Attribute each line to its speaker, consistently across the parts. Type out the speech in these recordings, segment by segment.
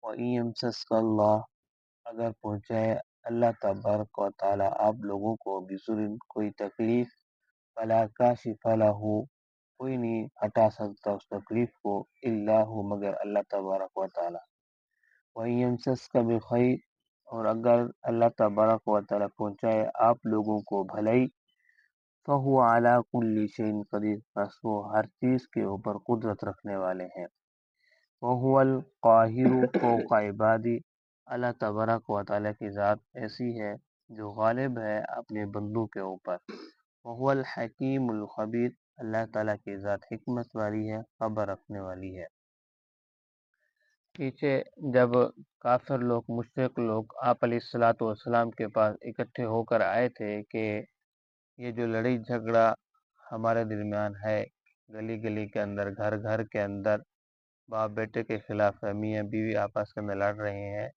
Speaker 1: وَإِن يَمْسَسْكَ اللَّهُ اگر پہنچائے اللہ تبارک و تعالی آپ لوگوں کو بِضُرٍ کوئی تکلیف فَلَا كَاشِفَ لَهُ کوئی نہیں ہٹا سکتا اس تکلیف کو الا ہو مگر اللہ تبارک و تعالی۔ وَإِن يَمْسَسْكَ بِخَيْرٍ اور اگر اللہ تبارک و تعالی پہنچائے آپ لوگوں کو بھلائی فَهُوَ عَلَى كُلِّ شَيْءٍ قَدِيرٌ بس وہ ہر چیز کے اوپر قدرت رکھنے والے ہیں۔ وَهُوَ الْقَاهِرُ فَوْقَ عِبَادِهِ اللہ تبارک و تعالی کی ذات ایسی ہے جو غالب ہے اپنے بندوں کے اوپر۔ وَهُوَ الْحَكِيمُ الْخَبِيرُ اللہ تعالیٰ کی ذات حکمت والی ہے، خبر رکھنے والی ہے۔ پیچھے جب کافر لوگ، مشرک لوگ آپ علیہ الصلوۃ والسلام کے پاس اکٹھے ہو کر آئے تھے کہ یہ جو لڑائی جھگڑا ہمارے درمیان ہے، گلی گلی کے اندر، گھر گھر کے اندر، باپ بیٹے کے خلاف ہے، میاں بیوی آپس کے اندر لڑ رہے ہیں،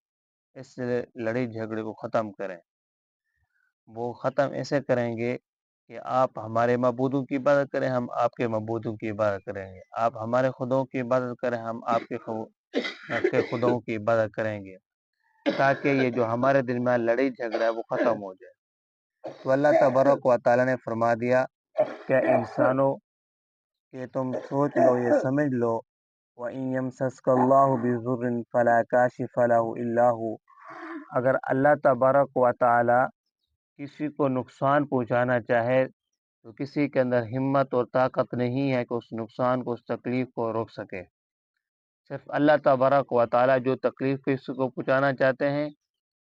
Speaker 1: اس لڑائی جھگڑے کو ختم کریں۔ وہ ختم ایسے کریں گے کہ آپ ہمارے معبودوں کی عبادت کریں، ہم آپ کے معبودوں کی عبادت کریں گے، آپ ہمارے خداؤں کی عبادت کریں، ہم آپ کے خداؤں کی عبادت کریں گے، تاکہ یہ جو ہمارے درمیان لڑائی جھگڑا ہے وہ ختم ہو جائے۔ تو اللہ تبارک و تعالیٰ نے فرما دیا کہ انسانوں کہ تم سوچ لو، یہ سمجھ لو، وَإِن يَمْسَسْكَ اللَّهُ بِضُرٍّ فَلَا كَاشِفَ لَهُ إِلَّا هُوَ اگر اللہ تبارک و تعالی کسی کو نقصان پہنچانا چاہے تو کسی کے اندر ہمت اور طاقت نہیں ہے کہ اس نقصان کو، اس تکلیف کو روک سکے۔ صرف اللہ تبارک و تعالی جو تکلیف کسی کو پہنچانا چاہتے ہیں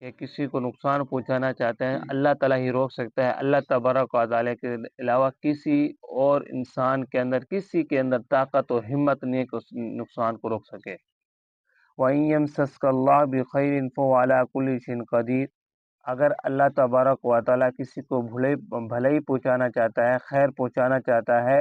Speaker 1: یا کسی کو نقصان پہنچانا چاہتے ہیں، اللہ تعالیٰ ہی روک سکتا ہے۔ اللہ تبارک و تعالی کے علاوہ کسی اور انسان کے اندر، کسی کے اندر طاقت اور ہمت نہیں ہے کہ اس نقصان کو روک سکے۔ وَإِن يَمْسَسْكَ اللَّهُ بِخَيْرٍ فَهُوَ عَلَى كُلِّ شَيْءٍ قَدِيرٌ اگر اللہ تبارک و تعالیٰ کسی کو بھلائی پہنچانا چاہتا ہے، خیر پہنچانا چاہتا ہے،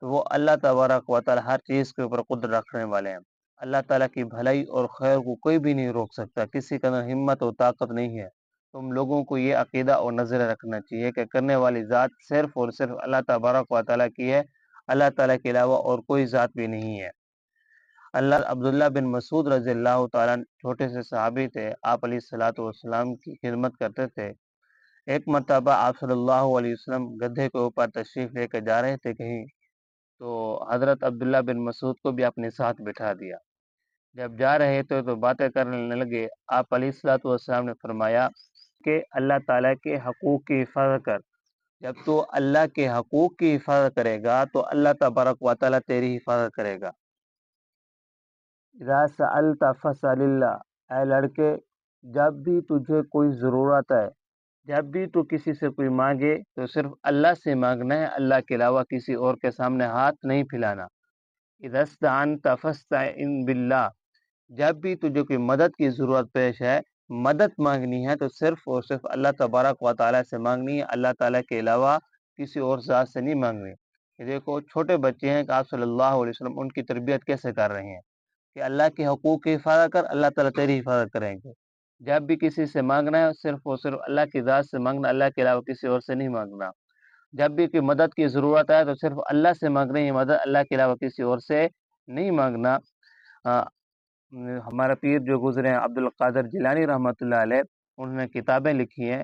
Speaker 1: تو وہ اللہ تبارک و تعالیٰ ہر چیز کے اوپر قدرت رکھنے والے ہیں۔ اللہ تعالیٰ کی بھلائی اور خیر کو کوئی بھی نہیں روک سکتا، کسی کے اندر ہمت اور طاقت نہیں ہے۔ تم لوگوں کو یہ عقیدہ اور نظر رکھنا چاہیے کہ کرنے والی ذات صرف اور صرف اللہ تبارک و تعالیٰ کی ہے، اللہ تعالیٰ کے علاوہ اور کوئی ذات بھی نہیں ہے۔ عبداللہ بن مسعود رضی اللہ تعالیٰ چھوٹے سے صحابی تھے، آپ علیہ الصلوۃ والسلام کی خدمت کرتے تھے۔ ایک مرتبہ آپ صلی اللہ علیہ وسلم گدھے کے اوپر تشریف لے کر جا رہے تھے کہیں، تو حضرت عبداللہ بن مسعود کو بھی اپنے ساتھ بٹھا دیا۔ جب جا رہے تھے تو باتیں کرنے لگے، آپ علیہ الصلوۃ والسلام نے فرمایا کہ اللہ تعالیٰ کے حقوق کی حفاظت کر۔ جب تو اللہ کے حقوق کی حفاظت کرے گا تو اللہ تبارک و تعالیٰ تیری حفاظت کرے گا۔ اذا سألت فاسأل اللہ اے لڑکے، جب بھی تجھے کوئی ضرورت ہے، جب بھی تو کسی سے کوئی مانگے تو صرف اللہ سے مانگنا ہے، اللہ کے علاوہ کسی اور کے سامنے ہاتھ نہیں پھیلانا۔ اذا استعنت فاستعن باللہ جب بھی تجھے کوئی مدد کی ضرورت پیش ہے، مدد مانگنی ہے تو صرف اور صرف اللہ تبارک و تعالیٰ سے مانگنی ہے، اللہ تعالیٰ کے علاوہ کسی اور ذات سے نہیں مانگنی۔ یہ دیکھو چھوٹے بچے ہیں کہ آپ صلی اللہ علیہ وسلم ان کی تربیت کیسے کر رہے ہیں کہ اللہ کے حقوق کی حفاظت کر، اللہ تعالیٰ تیری حفاظت کریں گے۔ جب بھی کسی سے مانگنا ہے صرف اور صرف اللہ کی ذات سے مانگنا، اللہ کے علاوہ کسی اور سے نہیں مانگنا۔ جب بھی کوئی مدد کی ضرورت ہے تو صرف اللہ سے مانگنا ہے مدد، اللہ کے علاوہ کسی اور سے نہیں مانگنا۔ ہمارا پیر جو گزرے ہیں عبد القادر جیلانی رحمۃ اللہ علیہ، انہوں نے کتابیں لکھی ہیں،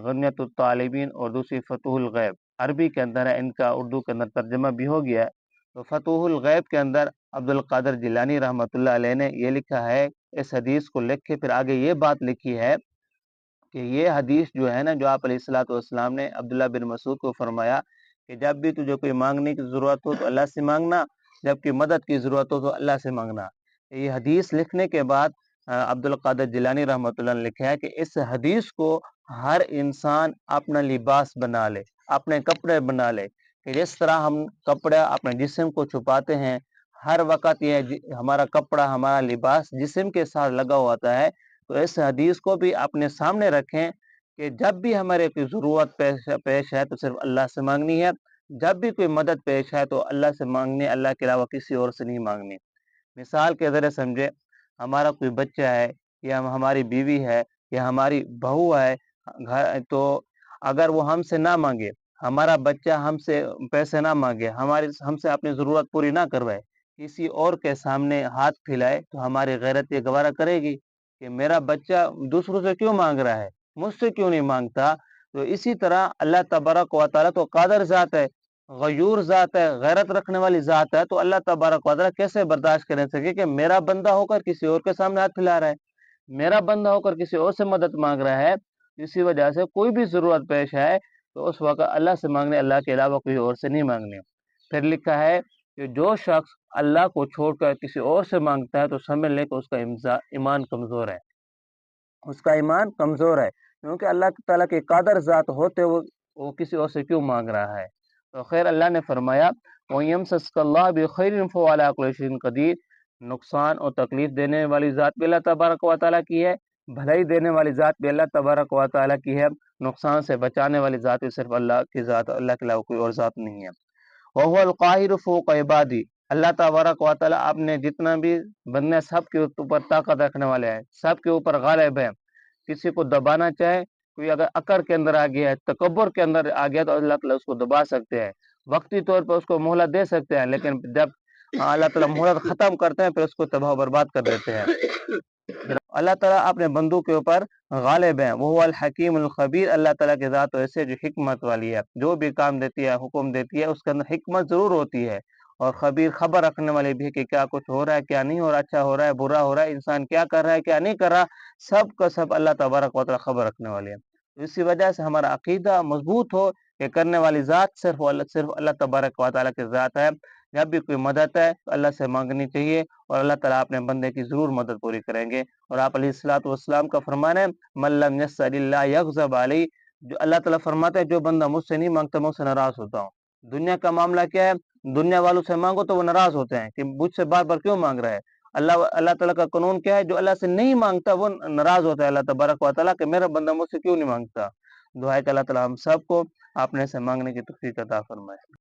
Speaker 1: غنیۃ الطالبین اور دوسری فتوح الغیب، عربی کے اندر ہے، ان کا اردو کے اندر ترجمہ بھی ہو گیا ہے۔ تو فتوح الغیب کے اندر عبد القادر جیلانی رحمۃ اللہ علیہ نے یہ لکھا ہے، اس حدیث کو لکھ کے پھر آگے یہ بات لکھی ہے کہ یہ حدیث جو ہے نا، جو آپ علیہ الصلوۃ والسلام نے عبداللہ بن مسعود کو فرمایا کہ جب بھی تجھے کوئی مانگنے کی ضرورت ہو تو اللہ سے مانگنا، جب کہ مدد کی ضرورت ہو تو اللہ سے مانگنا۔ یہ حدیث لکھنے کے بعد عبد القادر جیلانی رحمۃ اللہ نے لکھا ہے کہ اس حدیث کو ہر انسان اپنا لباس بنا لے، اپنے کپڑے بنا لے، کہ جس طرح ہم کپڑے اپنے جسم کو چھپاتے ہیں، ہر وقت یہ ہمارا کپڑا، ہمارا لباس جسم کے ساتھ لگا ہوتا ہے، تو اس حدیث کو بھی اپنے سامنے رکھیں کہ جب بھی ہمارے کوئی ضرورت پیش ہے تو صرف اللہ سے مانگنی ہے، جب بھی کوئی مدد پیش ہے تو اللہ سے مانگنی، اللہ کے علاوہ کسی اور سے نہیں مانگنی۔ مثال کے ذریعے سمجھے، ہمارا کوئی بچہ ہے یا ہماری بیوی ہے یا ہماری بہو ہے تو اگر وہ ہم سے نہ مانگے، ہمارا بچہ ہم سے پیسے نہ مانگے، ہم سے اپنی ضرورت پوری نہ کروائے، کسی اور کے سامنے ہاتھ پھیلائے تو ہماری غیرت یہ گوارا کرے گی کہ میرا بچہ دوسروں سے کیوں مانگ رہا ہے، مجھ سے کیوں نہیں مانگتا؟ تو اسی طرح اللہ تبارک و تعالیٰ تو قادر ذات ہے، غیور ذات ہے، غیرت رکھنے والی ذات ہے، تو اللہ تبارک و تعالیٰ کیسے برداشت کرنے سکے کہ میرا بندہ ہو کر کسی اور کے سامنے ہاتھ پھیلا رہا ہے، میرا بندہ ہو کر کسی اور سے مدد مانگ رہا ہے؟ اسی وجہ سے کوئی بھی ضرورت پیش آئے تو اس وقت اللہ سے مانگنے، اللہ کے علاوہ کوئی اور سے نہیں مانگنے۔ پھر لکھا ہے کہ جو شخص اللہ کو چھوڑ کر کسی اور سے مانگتا ہے تو سمجھ لے کہ اس کا ایمان کمزور ہے، اس کا ایمان کمزور ہے، کیونکہ اللہ تعالیٰ کے قادر ذات ہوتے وہ کسی اور سے کیوں مانگ رہا ہے؟ تو خیر اللہ نے فرمایا وَيَمْسَسْكَ اللَّهُ بِخَيْرٍ فَهُوَ عَلَىٰ كُلِّ شَيْءٍ قَدِيرٌ، نقصان اور تکلیف دینے والی ذات بھی اللہ تبارک و تعالیٰ کی ہے، بھلائی دینے والی ذات بھی اللہ تبارک و تعالیٰ کی ہے، نقصان سے بچانے والی ذات بھی صرف اللہ کی ذات، اللہ کے علاوہ کوئی اور ذات نہیں ہے۔ وَهُوَ الْقَاهِرُ فَوْقَ عِبَادِهِ، اللہ تبارک و تعالیٰ اپنے جتنا بھی بندے سب کے اوپر طاقت رکھنے والے ہیں، سب کے اوپر غالب ہے، کسی کو دبانا چاہے، کوئی اگر اکڑ کے اندر آ گیا ہے، تکبر کے اندر آ گیا تو اللہ تعالیٰ اس کو دبا سکتے ہیں، وقتی طور پر اس کو مہلت دے سکتے ہیں، لیکن جب اللہ تعالیٰ مہلت ختم کرتے ہیں پھر اس کو تباہ و برباد کر دیتے ہیں۔ اللہ تعالیٰ اپنے بندوں کے اوپر غالب ہیں، وہ الحکیم الخبیر، اللہ تعالیٰ کی ذات ایسے جو حکمت والی ہے، جو بھی کام دیتی ہے، حکم دیتی ہے، اس کے اندر حکمت ضرور ہوتی ہے، اور خبیر خبر رکھنے والی بھی کہ کیا کچھ ہو رہا ہے، کیا نہیں ہو رہا، اچھا ہو رہا ہے، برا ہو رہا ہے، انسان کیا کر رہا ہے، کیا نہیں کر رہا، سب کا سب اللہ تبارک و تعالیٰ خبر رکھنے والے ہیں۔ تو اسی وجہ سے ہمارا عقیدہ مضبوط ہو کہ کرنے والی ذات صرف اللہ تبارک و تعالیٰ کی ذات ہے، جب بھی کوئی مدد ہے تو اللہ سے مانگنی چاہیے، اور اللہ تعالیٰ اپنے بندے کی ضرور مدد پوری کریں گے۔ اور آپ علیہ الصلوۃ والسلام کا فرمان ہے من لم یسأل اللہ یغضب علیہ، جو اللہ تعالیٰ فرماتا ہے جو بندہ مجھ سے نہیں مانگتا میں اس سے ناراض ہوتا ہوں۔ دنیا کا معاملہ کیا ہے، دنیا والوں سے مانگو تو وہ ناراض ہوتے ہیں کہ مجھ سے بار بار کیوں مانگ رہا ہے۔ اللہ تعالیٰ کا قانون کیا ہے، جو اللہ سے نہیں مانگتا وہ ناراض ہوتا ہے اللہ تبارک و تعالیٰ کہ میرا بندہ مجھ سے کیوں نہیں مانگتا۔ دعا ہے کہ اللہ تعالیٰ ہم سب کو اپنے سے مانگنے کی توفیق عطا فرمائے۔